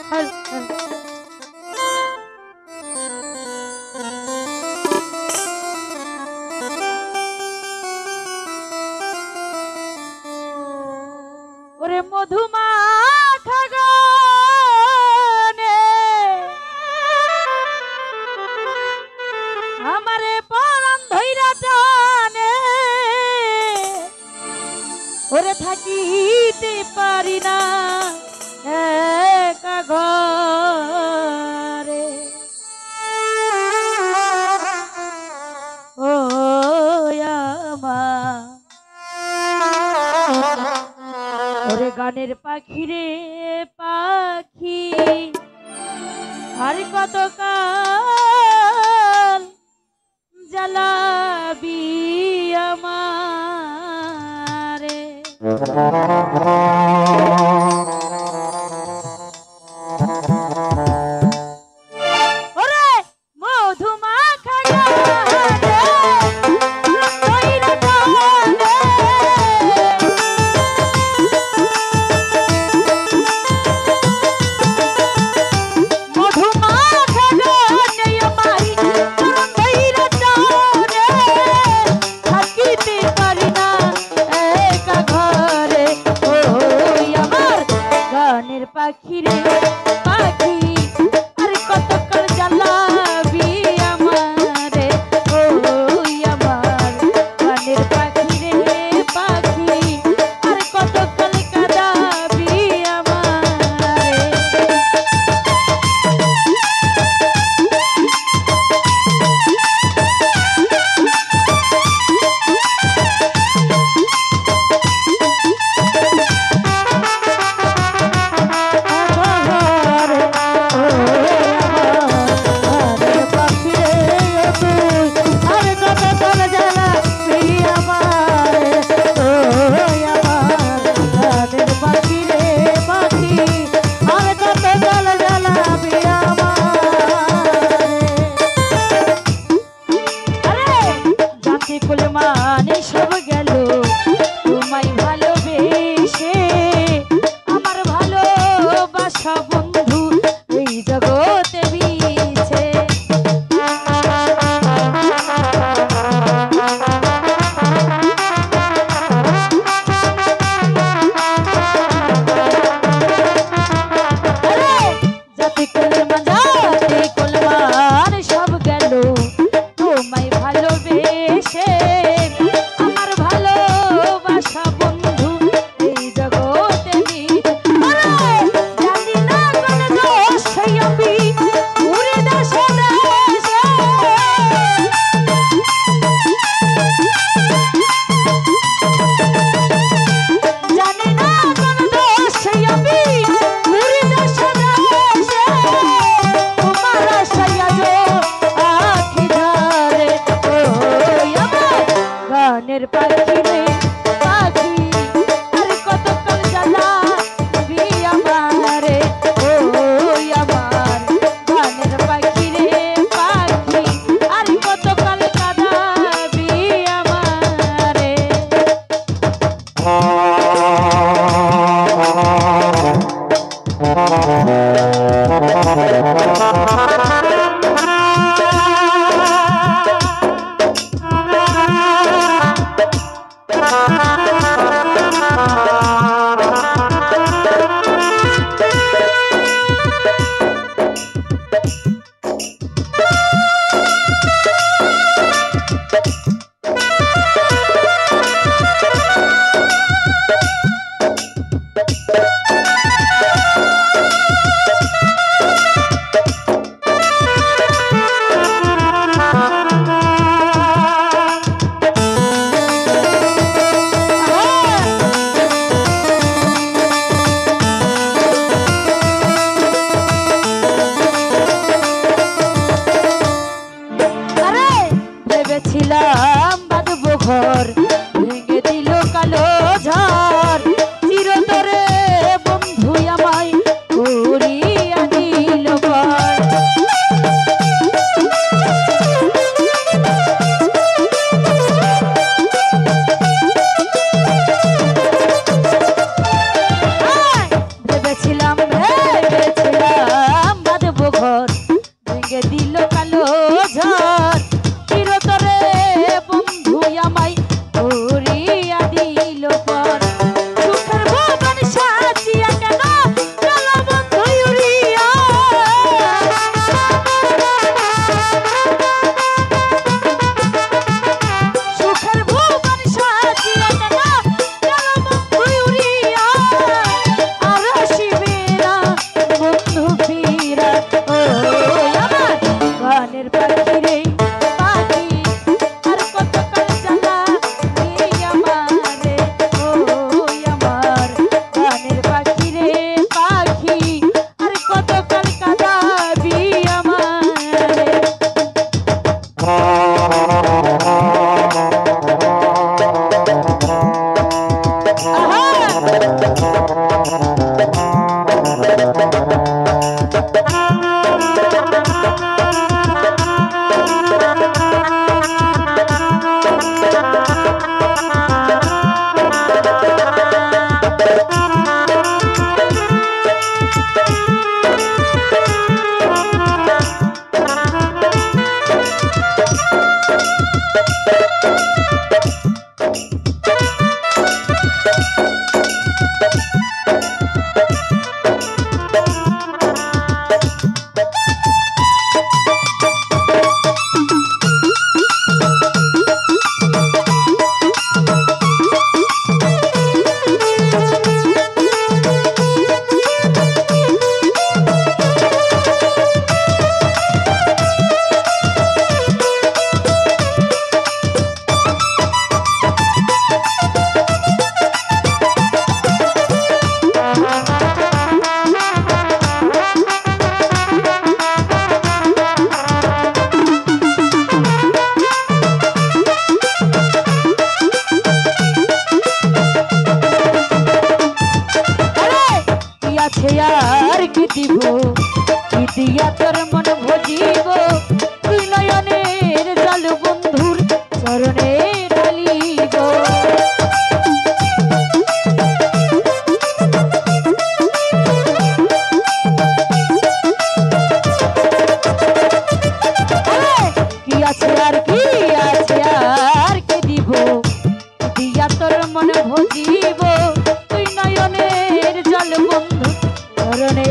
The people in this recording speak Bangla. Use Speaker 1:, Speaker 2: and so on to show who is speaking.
Speaker 1: ওরে মধুমাখা গানে আমারে পরাণ ধইরা টানে, ওরে থাকিতে পারি না একা ঘরে। ও আমার ওরে গানের পাখি রে পাখি, আর কত কাল জ্বালাবি আমারে। ওরে মধুমাখা গানে কইরা টানে, মধুমাখা গানে আমারি পরাণ ধইরা টানে, থাকিতে পারি না একা ঘরে। ওই আমার গানের পাখি রে পাখি, আর কত কাল জ্বালাবি আমারে। ওই আমার গানের পাখি রে পাখি, আর কত কাল কাঁদাবি আমারে। মানে সব গেল তোমায় ভালোবেসে, আমার ভালোবাসা বন্ধু এই জগতে বিছে। জাতি কলমান সব গেল তোমায় ভালোবেসে, আমার ভালোবাসা বন্ধু এই জগতে জানি না কোন দোষ আমি ঘুরে দেশে দেশে, জানি না কোন দোষ আমি ঘুরে দেশে দেশে, তোমার আশায় আখি ঝরে। ওই আমার গানের পাখি রে পাখি, আর কত কাল জ্বালাবি আমারে। ওই আমার গানের পাখি রে পাখি, আর কত কাল কাঁদাবি আমারে। ভেবেছিলাম বাঁধবো ঘর, ভেঙে দিল কালো ঝড়, চিরতরে আছে আর কি দিব, কি দিয়া তোর মন ভজিব, তুই নয়নের জল বন্ধুর চরণে ঢালিব। কি আছে আর কি আছে আর কি দিব, দিয়া তোর মন ভজিব, তুই নয়নের জল বন্ধু চরণে